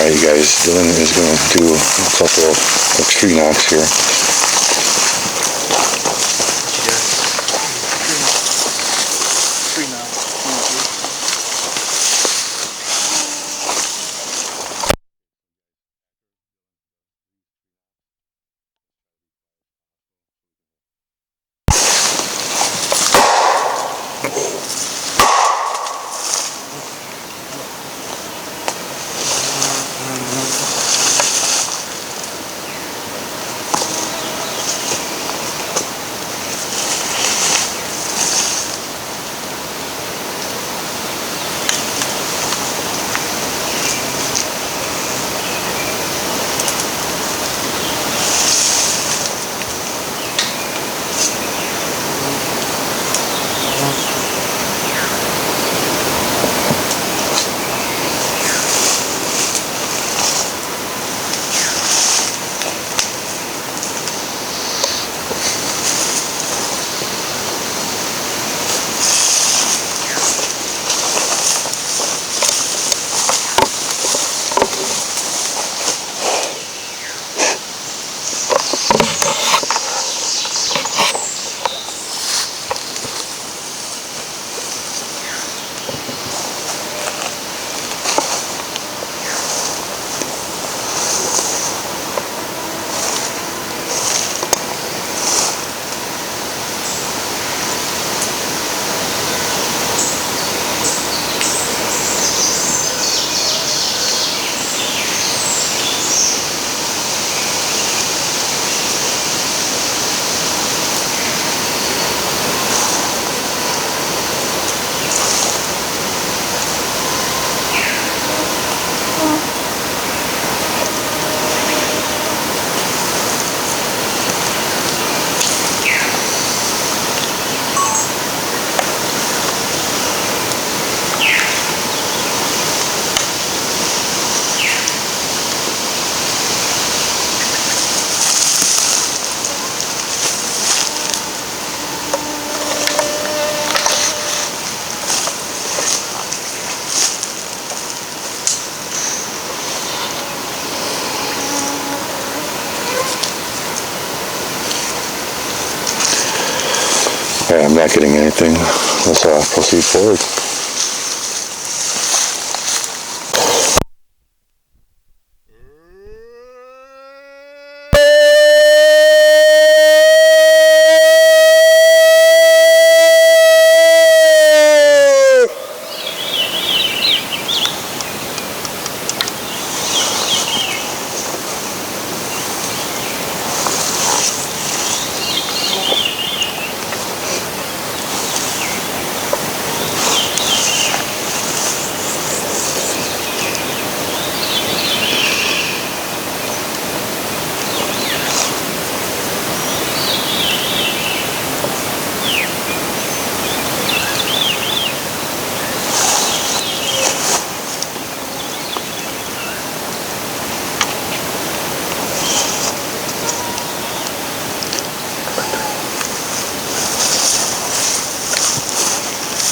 Alright, you guys, Dylan is going to do a couple of tree knocks here. I'm not getting anything. Let's proceed forward.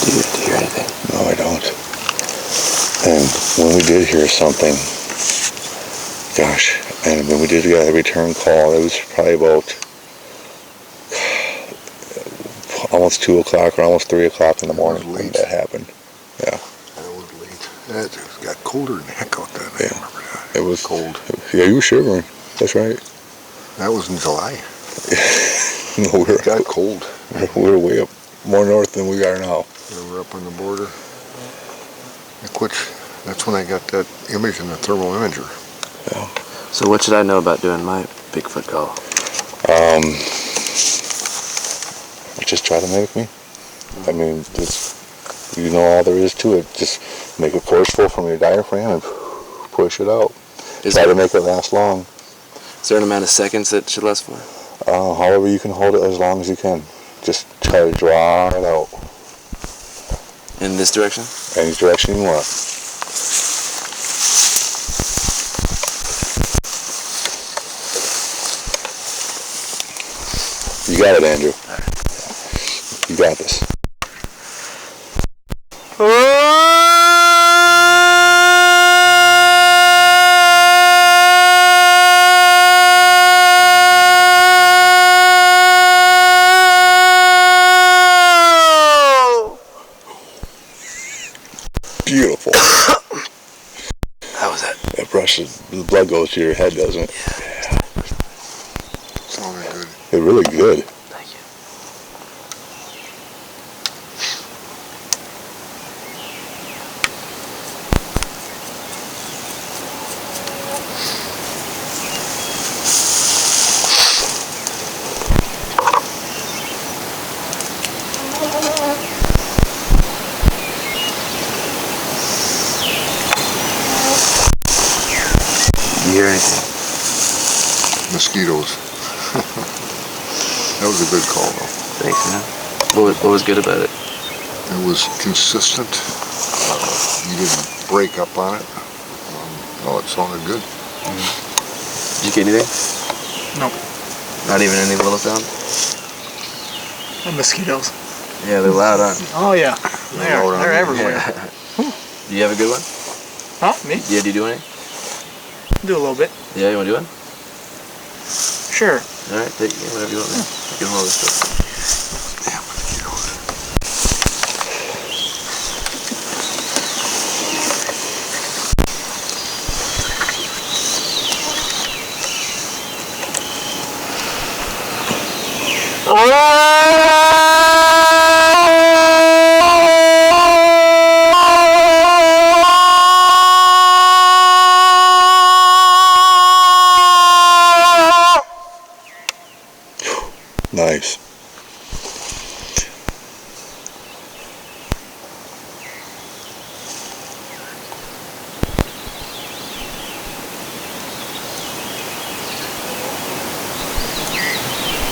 Do you hear anything? No, I don't. And when we did hear something, gosh, and when we did get a return call, it was probably about almost 2 o'clock or almost 3 o'clock in the morning when that happened. Yeah. That was late. It got colder than heck out there. I remember that. It was cold. Yeah, you were shivering. That's right. That was in July. No, It got cold. We were way up more north than we are now. We were up on the border. That's when I got that image in the thermal imager. Yeah. So what should I know about doing my Bigfoot call? Just try to mimic me. I mean, you know all there is to it. Just make it forceful from your diaphragm and push it out. Try to make it last long. Is there an amount of seconds that it should last for? However you can hold it as long as you can. Just try to draw it out. In this direction? Any direction you want. You got it, Andrew. All right. You got this. was that? That brushes, the blood goes to your head, doesn't it? Yeah. Sounded good. It's really good. Thank you. You hear anything? Mosquitoes. That was a good call, though. Thanks, man. What was good about it? It was consistent. You didn't break up on it. No, it sounded good. Did you get anything? No. Not even any little sound? The mosquitoes. Yeah, they're loud, aren't they? Oh yeah, loud on they're you. everywhere. Do you have a good one? Huh? Me? Yeah, do you do any? Do a little bit. Yeah, you want to do one? Sure. All right, take whatever you want, man. I can hold this stuff. Damn mosquitoes. Nice.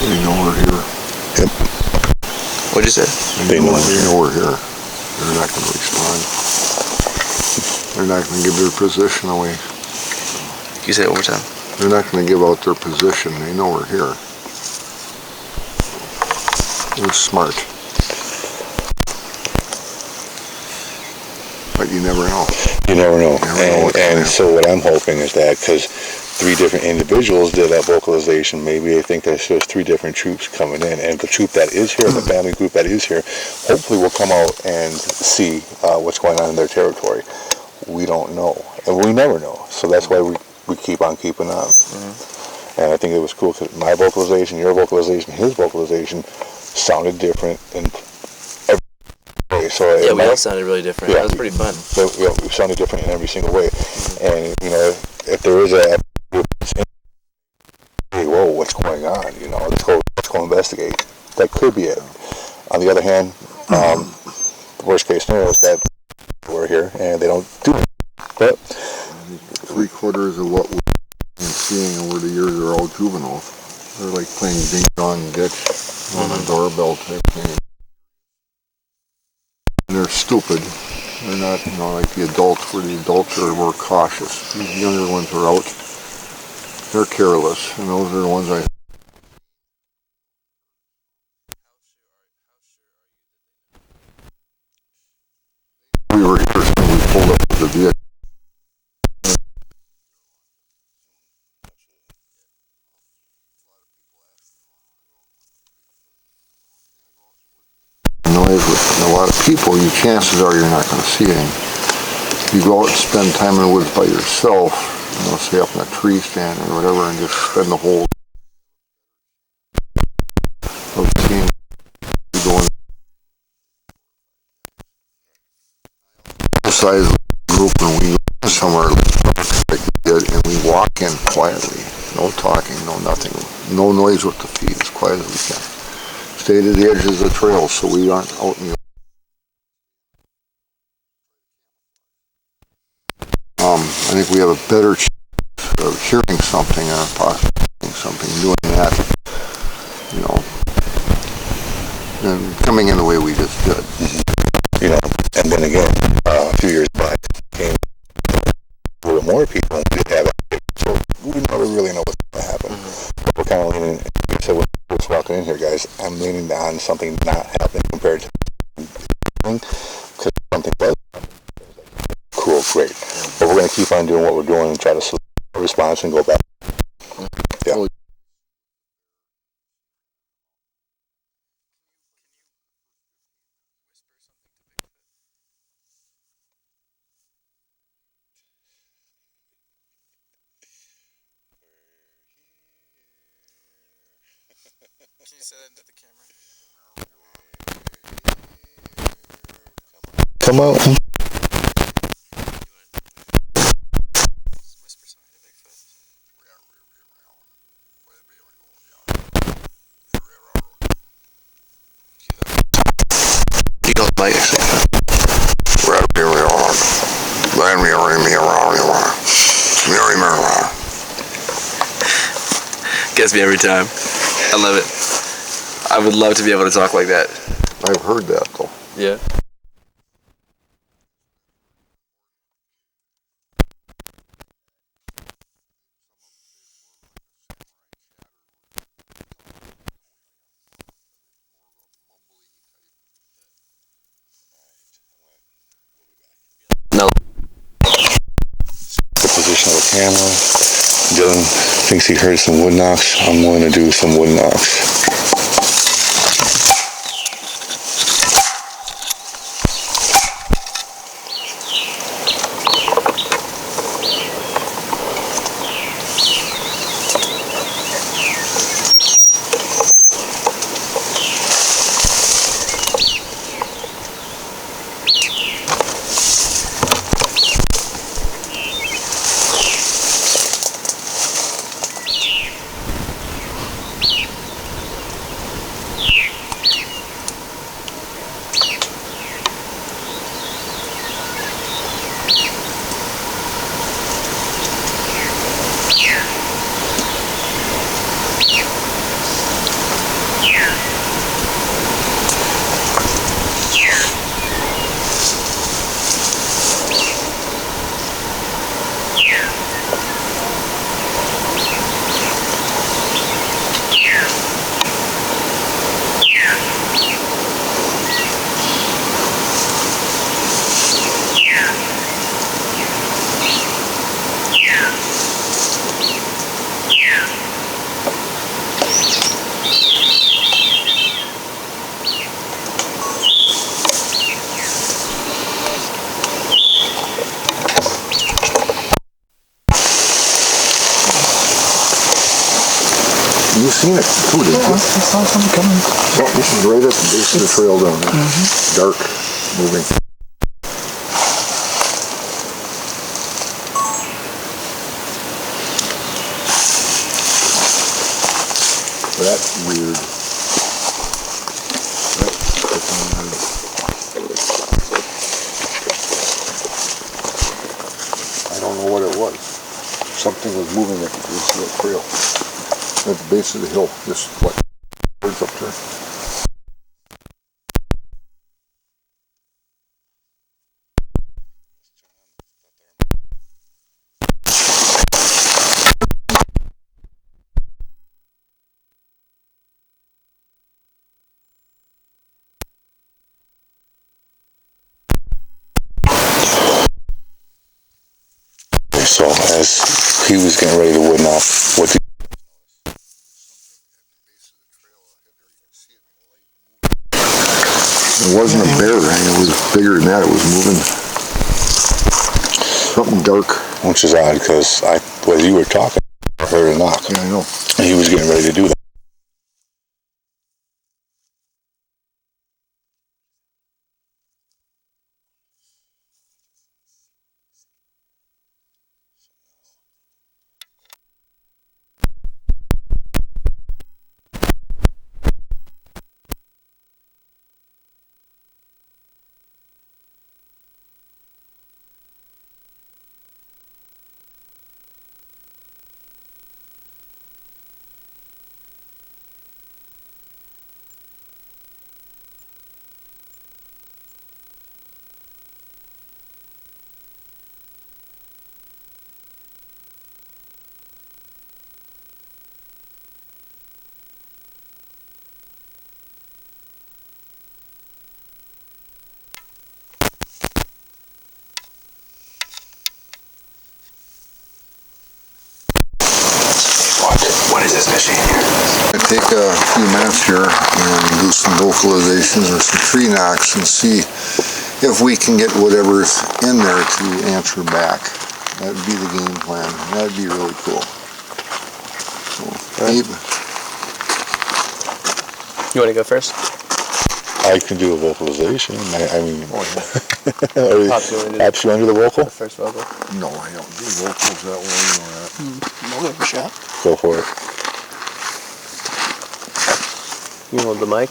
They know we're here. Yep. What'd you say? They know They know we're here. They're not going to respond. They're not going to give their position away. Can you say it one more time? They're not going to give out their position. They know we're here. They're smart. But you never know. You never know. Never know what's gonna And happen. so what I'm hoping is that because 3 different individuals did that vocalization, maybe they think that there's 3 different troops coming in. And the troop that is here, the family group that is here, hopefully will come out and see what's going on in their territory. We don't know. And we never know. So that's why we keep on keeping on. Mm-hmm. And I think it was cool because my vocalization, your vocalization, his vocalization sounded different in every way. So Yeah, we all sounded really different. Yeah. That was pretty fun. we sounded different in every single way. And, you know, if there is a hey, whoa, what's going on? You know, let's go investigate. That could be it. On the other hand, the worst case scenario is that we're here and they don't do it. But 3/4 of what we're seeing over the years are all juveniles. They're like playing ding dong ditch on a doorbell type thing. And they're stupid. They're not, you know, like the adults, where the adults are more cautious. These younger ones are out. They're careless, and those are the ones I. We were here when we pulled up with the vehicle. Noise with a lot of people, chances are you're not going to see anything. You go out and spend time in the woods by yourself, you know, say up in a tree stand or whatever, and just spend the whole of seeing you going size group, and we go somewhere like we did, and we walk in quietly, no talking, no nothing, no noise with the feet, as quiet as we can. Stay to the edges of the trail so we aren't out in the I think we have a better chance of hearing something or possibly hearing something, doing that, you know, and coming in the way we just did. you know, and then again, a few years back, came a little more people and we did have it. So we never really know what's going to happen. But we're kind of leaning, like I said, when I was walking in here, guys, I'm leaning on something not happening compared to because something was cool, great. But we're going to keep on doing what we're doing and try to select a response and go back. Yeah. Can you say that into the camera? Come out. Whisper something to Bigfoot. You don't bite actually. Gets me every time. I love it. I would love to be able to talk like that. I've heard that though. Yeah. No. The position of the camera. Dylan thinks he heard some wood knocks. I'm going to do some wood knocks. You've seen it too, didn't you? I saw something coming. Well, this is right at the base of the trail down there. Dark, moving. That's weird. That's freaking weird. I don't know what it was. Something was moving at the base of the trail. At the base of the hill, just like birds up there. So as he was getting ready to wood knock, what did It wasn't a bear, it was bigger than that, it was moving. Something dark. which is odd because while you were talking, I heard a knock. Yeah, I know. And he was getting ready to do that. What is this machine here? I take a few minutes here and do some vocalizations or some tree knocks and see if we can get whatever's in there to answer back. That would be the game plan. That would be really cool. So, You want to go first? I can do a vocalization. I mean, Pops, you want to do Pops, you want to do the vocal? the first vocal? No, I don't do vocals that way, you know that. I'll give it a shot. Go for it. You hold the mic.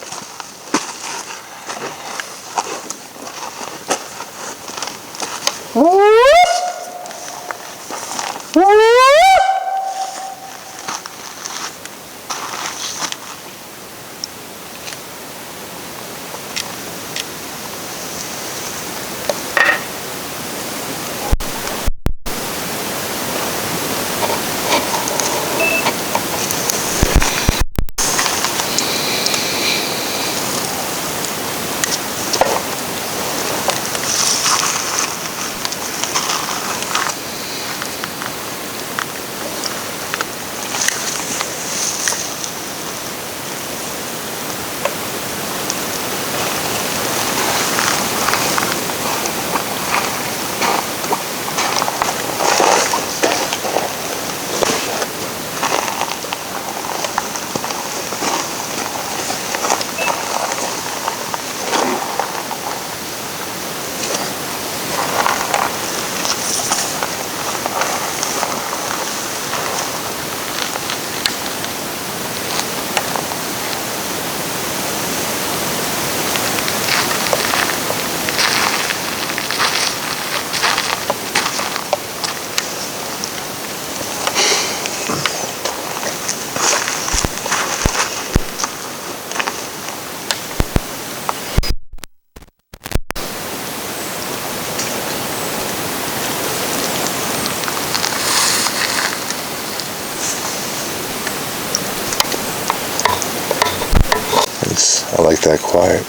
I like that quiet.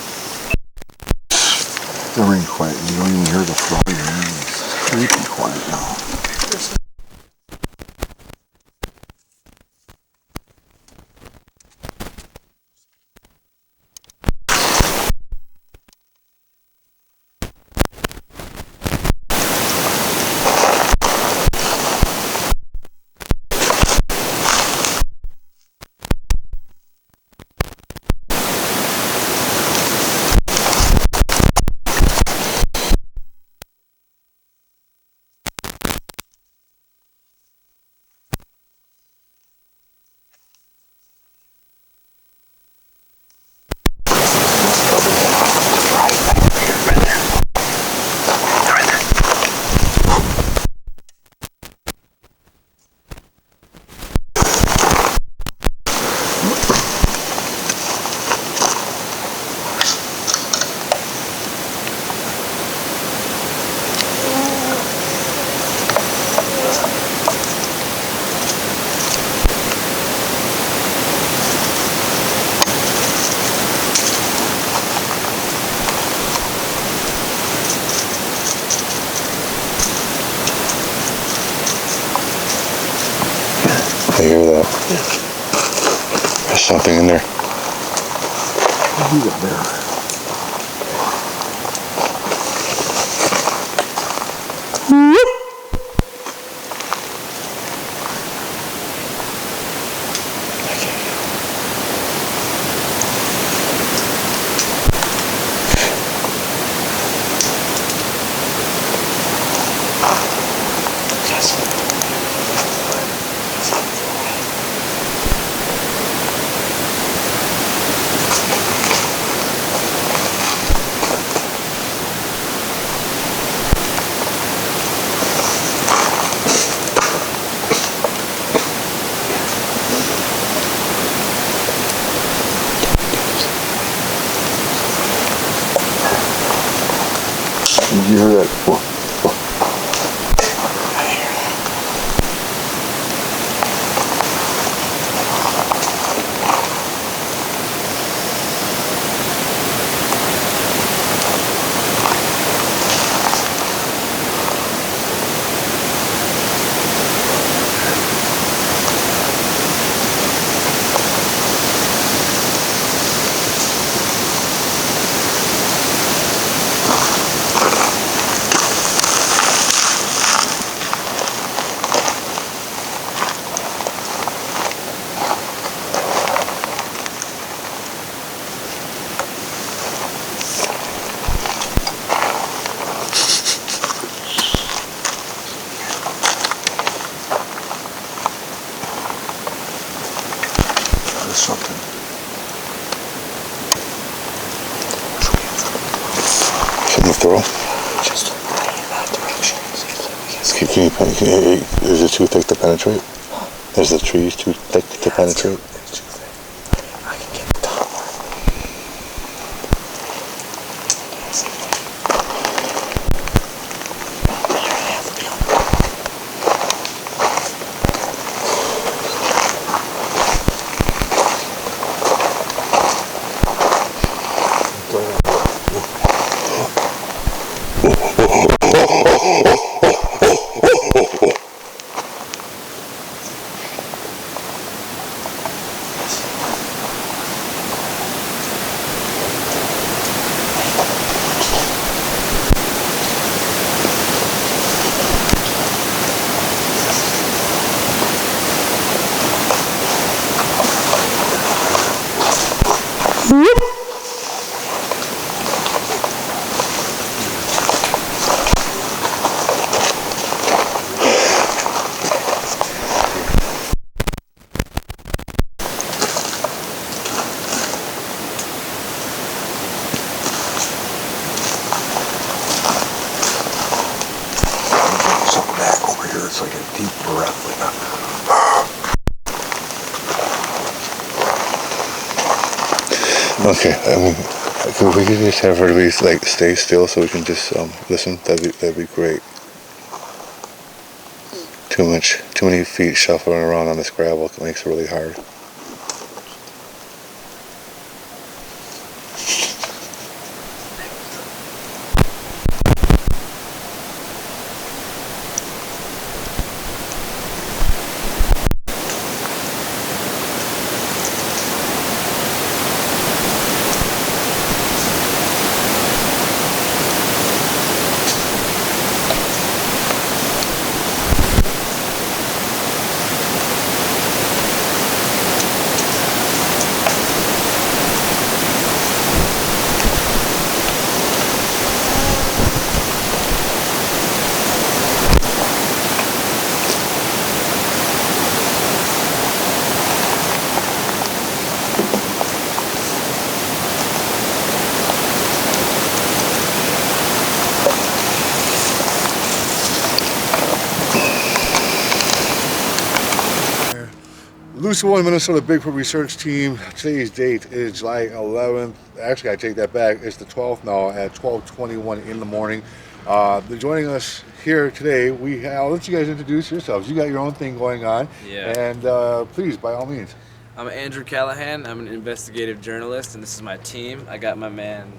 Very quiet. You don't even hear the frog. It's creepy quiet now. I hear that. There's something in there. What do you got there? was something. Something to throw? Just in that direction. Is it too thick to penetrate? Is the trees too thick to penetrate? It's too thick. I can get the top one. Something back over here. It's like a deep breath. Okay, I mean, if we could just have her at least like stay still so we can just listen, that'd be great. Too many feet shuffling around on this gravel makes it really hard. Lucy 1 Minnesota Bigfoot Research Team. Today's date is July 11th. Actually, I take that back. It's the 12th now at 12:21 in the morning. They're joining us here today. I'll let you guys introduce yourselves. You got your own thing going on. Yeah. And please, by all means. I'm Andrew Callahan. I'm an investigative journalist, and this is my team. I got my man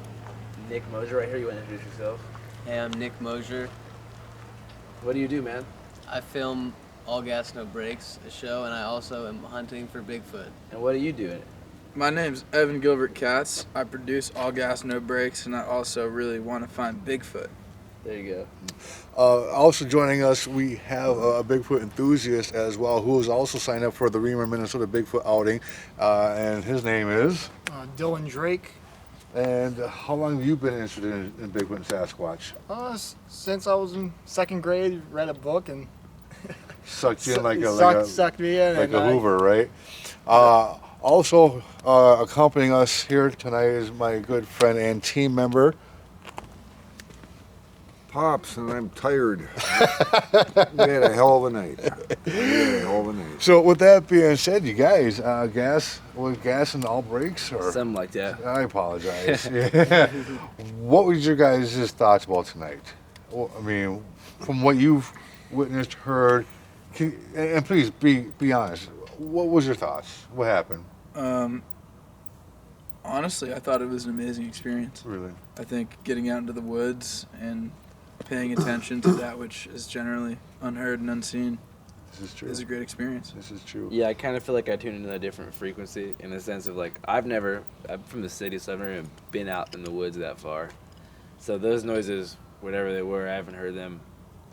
Nick Mosier right here. You want to introduce yourself? Hey, I'm Nick Mosier. What do you do, man? I film All Gas No Brakes, a show, and I also am hunting for Bigfoot. And what do you do? My name's Evan Gilbert Katz. I produce All Gas No Brakes, and I also really want to find Bigfoot. There you go. Also joining us, we have a Bigfoot enthusiast as well, who has also signed up for the Remer Minnesota Bigfoot Outing, and his name is? Dylan Drake. And how long have you been interested in Bigfoot and Sasquatch? Since I was in second grade, read a book and Sucked you in sucked me in. like a Hoover, right? Also accompanying us here tonight is my good friend and team member. Pops, and I'm tired. We had a hell of a night. So with that being said, you guys, gas and all brakes? Or? Something like that. I apologize. Yeah. What was your guys' thoughts about tonight? Well, I mean, from what you've witnessed, heard, and please be honest. What was your thoughts? What happened? Honestly, I thought it was an amazing experience. Really? I think getting out into the woods and paying attention to that which is generally unheard and unseen This is true. is a great experience. This is true. Yeah, I kind of feel like I tuned into a different frequency in the sense of like I'm from the city, so I've never even been out in the woods that far. So those noises, whatever they were, I haven't heard them,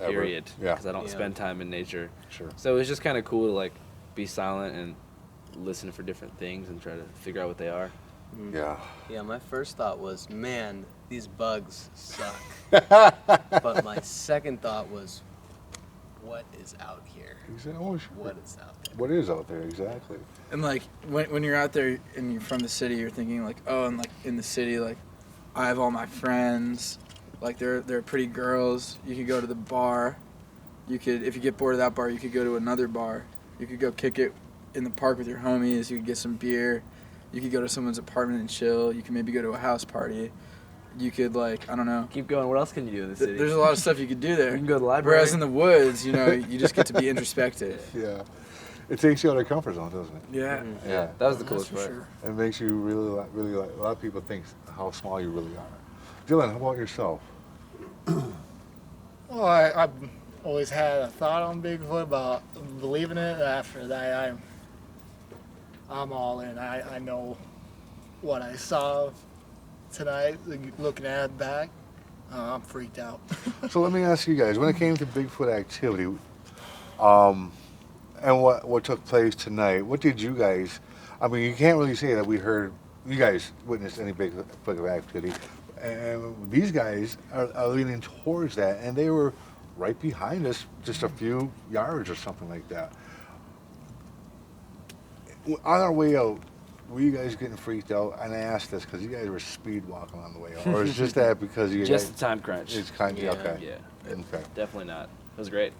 period. Yeah. Because I don't spend time in nature. Sure. So it was just kind of cool to like be silent and listen for different things and try to figure out what they are. Yeah. Yeah, my first thought was, man, these bugs suck. But my second thought was, what is out here? Exactly. Oh, sure. What is out there? What is out there, exactly. And like when you're out there and you're from the city, you're thinking like, oh, and like in the city, like I have all my friends, like they're pretty girls. You could go to the bar. You could, if you get bored of that bar, you could go to another bar. You could go kick it in the park with your homies. You could get some beer. You could go to someone's apartment and chill. You could maybe go to a house party. You could, like, I don't know. Keep going. What else can you do in the city? There's a lot of stuff you could do there. You can go to the library. Whereas in the woods, you know, you just get to be introspective. Yeah. It takes you out of your comfort zone, doesn't it? Yeah. Yeah. That was the coolest That's for part. sure. It makes you really like, a lot of people think how small you really are. Dylan, how about yourself? Well, I've always had a thought on Bigfoot about believing it. After that, I'm all in. I know what I saw tonight, looking at it back. I'm freaked out. So let me ask you guys, when it came to Bigfoot activity, and what took place tonight, what did you guys, I mean, you can't really say that you guys witnessed any Bigfoot activity, and these guys are leaning towards that, and they were right behind us, just a few yards or something like that. On our way out, were you guys getting freaked out? And I asked this because you guys were speed walking on the way out, or is just that because you Just guys? the time crunch. It's kind of okay. Yeah. Okay. Definitely not. It was great.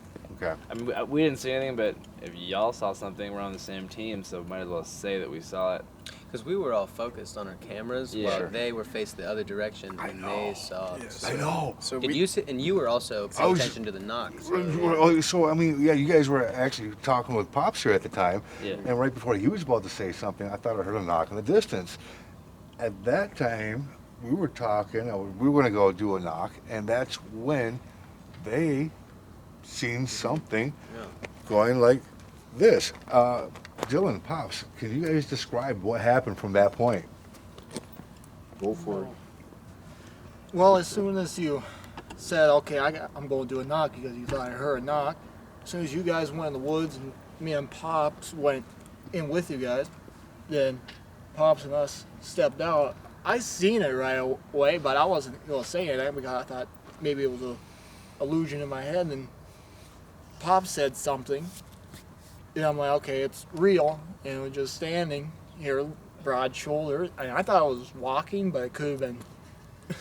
Okay. I mean, we didn't see anything, but if y'all saw something, we're on the same team, so might as well say that we saw it. Because we were all focused on our cameras Yeah. while Sure. they were faced the other direction I and know. they saw. Yes. I know. So Did you see, and you were also I paying was- attention to the knocks. So I mean, yeah, you guys were actually talking with Pops here at the time, Yeah. and right before he was about to say something, I thought I heard a knock in the distance. At that time, we were talking. We were going to go do a knock, and that's when they seen something Yeah. going like this. Dylan, Pops, can you guys describe what happened from that point? Go for it. Well, as soon as you said, okay, I'm going to do a knock because you thought I heard a knock, as soon as you guys went in the woods and me and Pops went in with you guys, then Pops and us stepped out. I seen it right away, but I wasn't going to say anything because I thought maybe it was an illusion in my head. And Pops said something, and I'm like, okay, it's real. And we're just standing here, broad shoulder. And I thought I was walking, but it could have been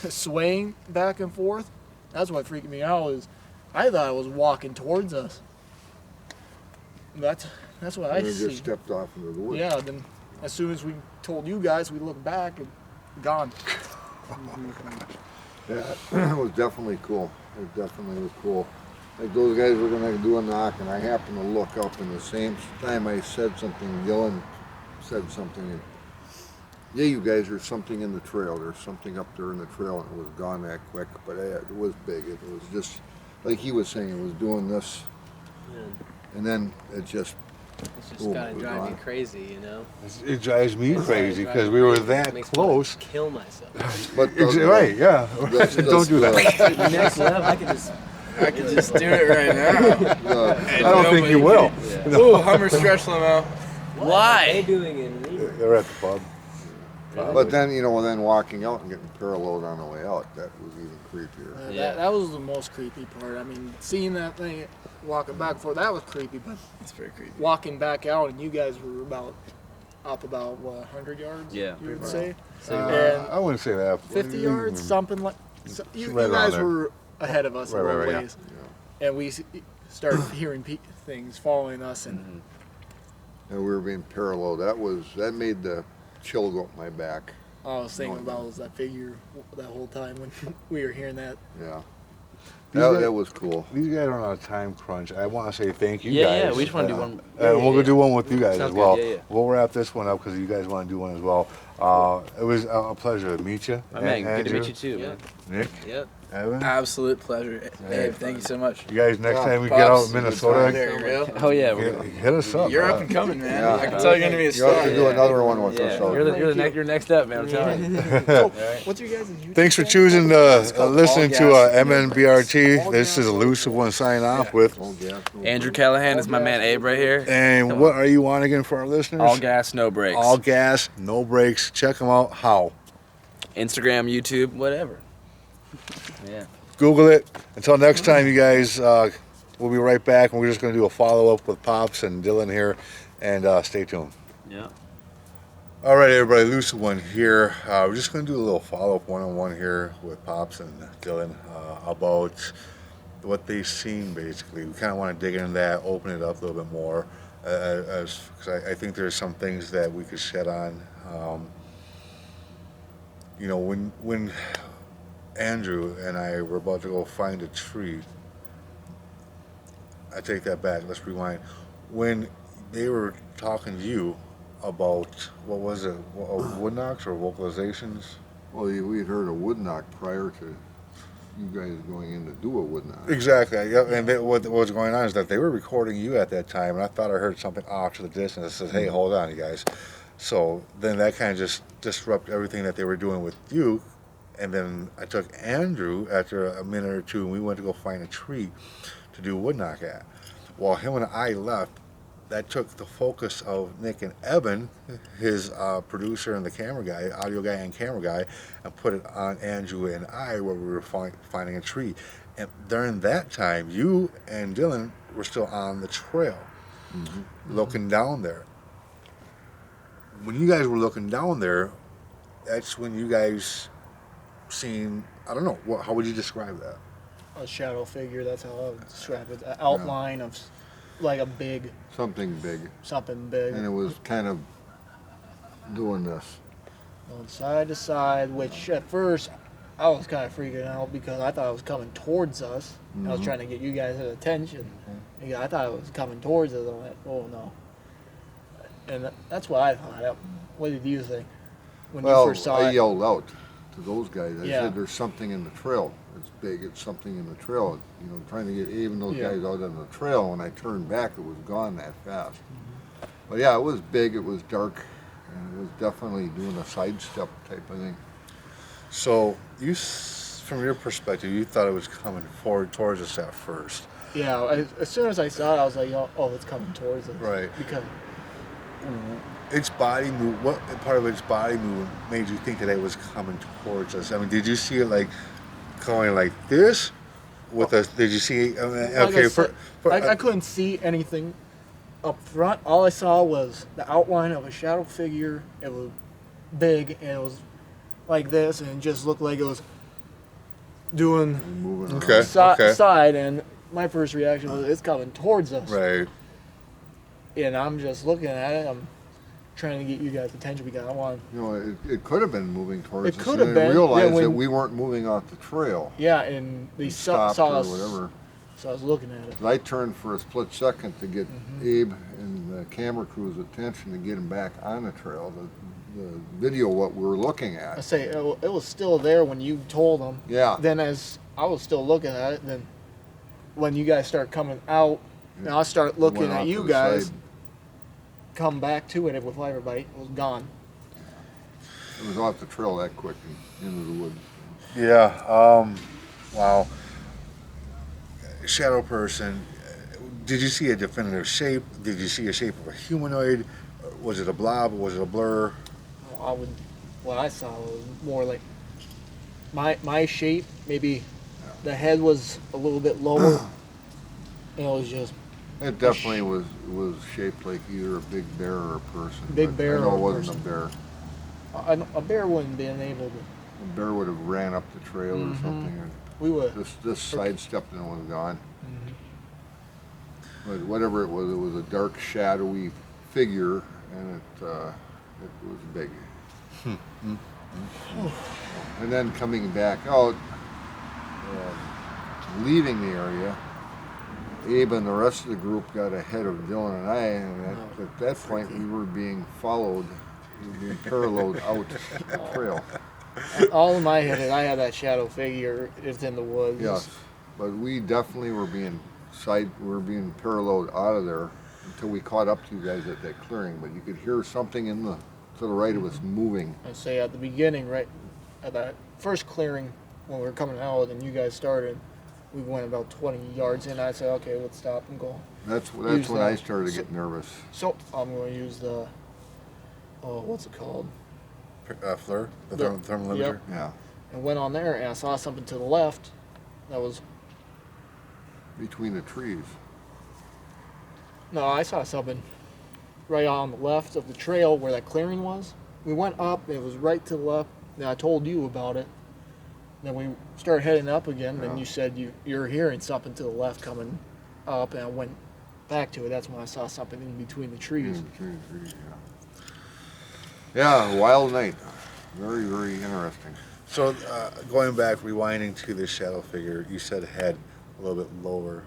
swaying back and forth. That's what freaked me out. Is I thought I was walking towards us. That's what I And it see. just stepped off into the woods. Yeah. Then as soon as we told you guys, we looked back and gone. Yeah, it was definitely cool. It definitely was cool. Like those guys were gonna do a knock, and I happened to look up, and the same time I said something, Dylan said something, and yeah, you guys, there's something in the trail. There's something up there in the trail, and it was gone that quick. But it was big. It was just like he was saying. It was doing this, Yeah. and then it just. It's just Boom, kind of we're driving me gone. crazy, you know? It drives me It's crazy like because driving we were crazy. It that makes me wanna close. kill myself. But Right? Yeah. Don't do that. Next level, I could just do it right now. I don't think you will. Ooh, Hummer stretch limo. Why? They doing it in Remer? They're at the pub. But then then walking out and getting paralleled on the way out, that was even creepier. Yeah. That was the most creepy part. I mean, seeing that thing walking back and forth, that was creepy. But It's very creepy. walking back out, and you guys were up about what, 100 yards? Yeah, you would pretty say. Uh, I wouldn't say that. 50 yards, something like. So you Right around guys there. were ahead of us a Right, little right, yeah. ways, and we started hearing things following us, and And we were being paralleled. That made the chill go up my back. all I was thinking about was that figure that whole time when we were hearing that. Yeah. These guys- That was cool. These guys are on a time crunch. I want to say thank you Yeah, guys. yeah, we just wanna do one. And we'll go do one with you guys Sounds as well. good, yeah, yeah. We'll wrap this one up because you guys want to do one as well. It was a pleasure to meet you. My man, good to Andrew, meet you too, man. Nick, Yep. Evan. Absolute pleasure. Abe, thank you so much. You guys, next Yeah, time we get out Pops, in Minnesota, there you go. Oh yeah, hit us up. You're up and coming, man. Yeah. I can tell you're gonna be a You star. have to do another one with yeah. us. You're next up, man. I'm telling you. What's your guys' YouTube? Thanks for choosing to listen to MNBRT. This is Elusive One signing off with. Andrew Callahan is my man Abe right here. And what are you on again for our listeners? All gas, no brakes. All gas, no brakes. Check them out. How? Instagram, YouTube, whatever. Yeah. Google it. Until next time, you guys, We'll be right back, and we're just going to do a follow-up with Pops and Dylan here, and stay tuned. Yeah. All right, everybody, Lucid One here. We're just going to do a little follow-up one-on-one here with Pops and Dylan about what they've seen, basically. We kind of want to dig into that, open it up a little bit more, because I think there's some things that we could shed on. You know, when Andrew and I were about to go find a tree, I take that back. Let's rewind. When they were talking to you about, what was it, wood knocks or vocalizations? Well, we had heard a wood knock prior to you guys going in to do a wood knock. Exactly. Yeah. And what was going on is that they were recording you at that time, and I thought I heard something off to the distance that says, "Hey, hold on, you guys." So then that kind of just disrupted everything that they were doing with you. And then I took Andrew after a minute or two, and we went to go find a tree to do a wood knock at. While him and I left, that took the focus of Nick and Evan, his producer and the camera guy, audio guy and camera guy, and put it on Andrew and I where we were finding a tree. And during that time, you and Dylan were still on the trail, looking down there. When you guys were looking down there, that's when you guys seen, I don't know, how would you describe that? A shadow figure, that's how I would describe it. An outline of like a big, Something big. something big. And it was kind of doing this. Going side to side, which at first I was kind of freaking out because I thought it was coming towards us. I was trying to get you guys' attention. I thought it was coming towards us. I went, oh no. And that's what I thought. What did you think when you first saw I it? yelled out to those guys. I Yeah. said, "There's something in the trail. It's big. It's something in the trail." You know, trying to get even those Yeah. guys out on the trail. When I turned back, it was gone that fast. But yeah, it was big. It was dark, and it was definitely doing a sidestep type of thing. So you, from your perspective, you thought it was coming forward towards us at first. Yeah, as soon as I saw it, I was like, oh, it's coming towards us. Right. Because Its body move. What part of its body movement made you think that it was coming towards us? I mean, did you see it like going like this? With us, did you see? I mean, like okay, I, said, I couldn't see anything up front. All I saw was the outline of a shadow figure. It was big, and it was like this, and it just looked like it was doing Moving Okay. around. side, and my first reaction was, it's coming towards us. right. And I'm just looking at it. I'm trying to get you guys' attention because I want. You know, it could have been moving towards It us. could and have then been, realized yeah, when- that we weren't moving off the trail. Yeah, and they saw Stopped or us. whatever. So I was looking at it. I turned for a split second to get Abe and the camera crew's attention to get him back on the trail. The video, what we were looking I at. say it was still there when you told them. Yeah. Then as I was still looking at it, then when you guys start coming out, and I start looking Went at off you to the guys side. come back to it with everybody. It was gone. It was off the trail that quick and into the woods. Yeah. Wow. Shadow person. Did you see a definitive shape? Did you see a shape of a humanoid? Was it a blob? Was it a blur? What I saw was more like my shape. Maybe the head was a little bit lower, and it was just It definitely was shaped like either a big bear or a person. Big but bear I know or it a wasn't person. a bear. a bear wouldn't be able to. A bear would have ran up the trail or something. And We would. this sidestepped and it was gone. But whatever it was a dark, shadowy figure, and it was big. And then coming back out, leaving the area, Abe and the rest of the group got ahead of Dylan and I, and at that point we were being followed, we were being paralleled out the trail. All in my head, I had that shadow figure. It's in the woods. Yes, but we definitely were being paralleled out of there until we caught up to you guys at that clearing. But you could hear something to the right of us moving. I say at the beginning, right at that first clearing when we were coming out and you guys started, we went about 20 yards in. I said, okay, let's stop and go. That's Use when that. I started to get nervous. So I'm going to use the, what's it called? FLIR, the The- thermal yep. imager. Yeah, And went on there and I saw something to the left that was Between the trees. No, I saw something right on the left of the trail where that clearing was. We went up, and it was right to the left. And I told you about it. Then we started heading up again, and you said you're hearing something to the left coming up, and I went back to it. That's when I saw something in between the trees. In between the trees, yeah. Yeah, wild night. Very, very interesting. So going back, rewinding to the shadow figure, you said head a little bit lower.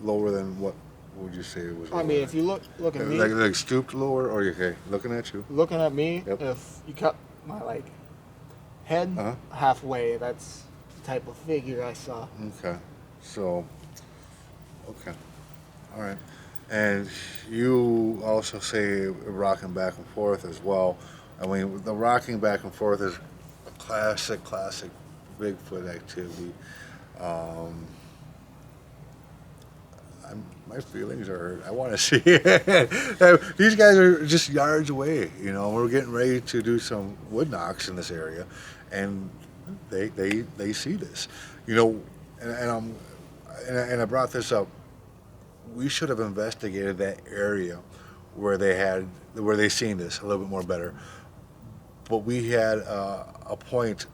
Lower than what would you say it was? I mean, if you look at me, like stooped lower, or okay, looking at you. Looking at me, Yep. if you cut my head halfway, that's the type of figure I saw. Okay, so okay, all right, and you also say rocking back and forth as well. I mean, the rocking back and forth is a classic Bigfoot activity. My feelings are hurt. I want to see it. These guys are just yards away. You know, we're getting ready to do some wood knocks in this area, and they see this. You know, and I brought this up. We should have investigated that area where they seen this a little bit more better. But we had a point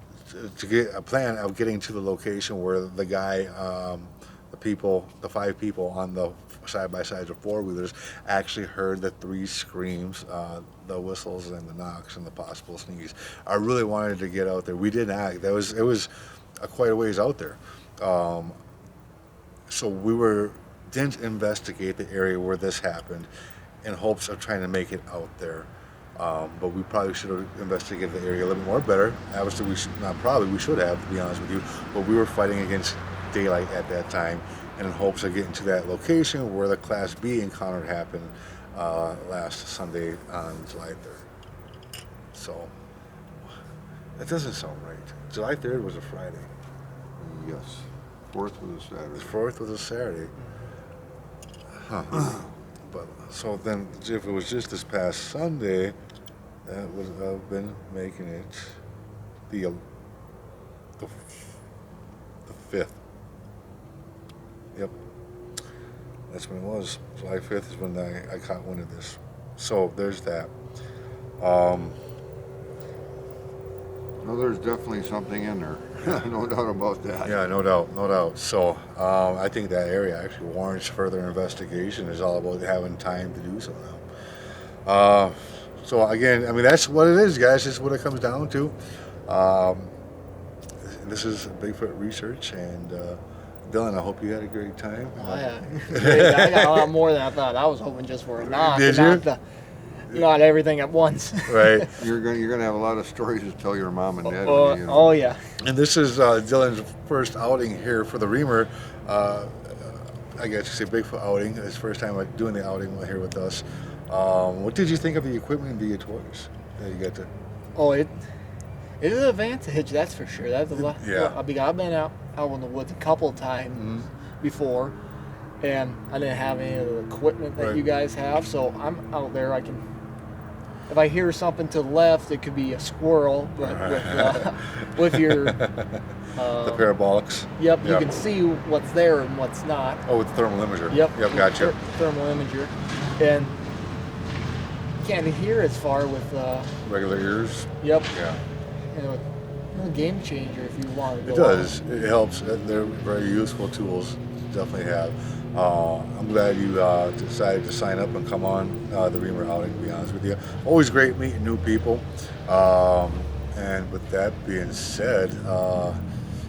to get a plan of getting to the location where the guy, the 5 people on the side-by-sides of four-wheelers actually heard the 3 screams, the whistles and the knocks and the possible sneeze. I really wanted to get out there. We didn't act. It was quite a ways out there. So we didn't investigate the area where this happened in hopes of trying to make it out there. But we probably should have investigated the area a little bit more better. Obviously, we should have, to be honest with you. But we were fighting against daylight at that time, and in hopes of getting to that location where the Class B encounter happened last Sunday on July 3rd. So, that doesn't sound right. July 3rd was a Friday. Yes. 4th was a Saturday. The 4th was a Saturday. Huh. But so then, if it was just this past Sunday, that would have been making it the 5th. Yep, that's when it was. July 5th is when I caught wind of this. So there's that. Well, there's definitely something in there. No doubt about that. Yeah, no doubt. So I think that area actually warrants further investigation. It's all about having time to do so now. So again, I mean, that's what it is, guys. This is what it comes down to. This is Bigfoot research, and Dylan, I hope you had a great time. Oh, yeah. I got a lot more than I thought. I was hoping just for a knock. Did you? Not everything at once. Right. You're gonna have a lot of stories to tell your mom and dad. Oh yeah. And this is Dylan's first outing here for the Remer. I guess you say Bigfoot outing. His first time doing the outing here with us. What did you think of the equipment and the toys that you got to? Oh, it is an advantage, that's for sure. That's a lot. Yeah. I've been out in the woods a couple of times before, and I didn't have any of the equipment that you guys have. So I'm out there. If I hear something to the left, it could be a squirrel, but with your the parabolics. Yep, you can see what's there and what's not. Oh, with the thermal imager. Yep, Gotcha. Thermal imager, and you can't hear as far with Regular ears. Yep. Yeah. A game changer if you want to It go does. It helps. They're very useful tools. Definitely have. I'm glad you decided to sign up and come on the Remer outing, to be honest with you. Always great meeting new people. And with that being said,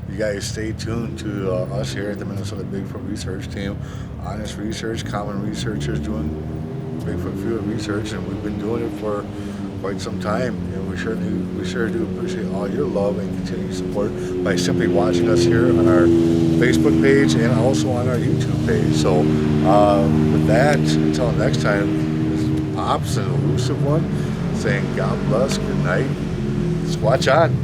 you guys stay tuned to us here at the Minnesota Bigfoot Research Team. Honest research, common researchers doing Bigfoot field research, and we've been doing it for quite some time, and we sure do appreciate all your love and continued support by simply watching us here on our Facebook page and also on our YouTube page. So with that, until next time, this is Pops, an elusive one, saying God bless, good night, just watch on.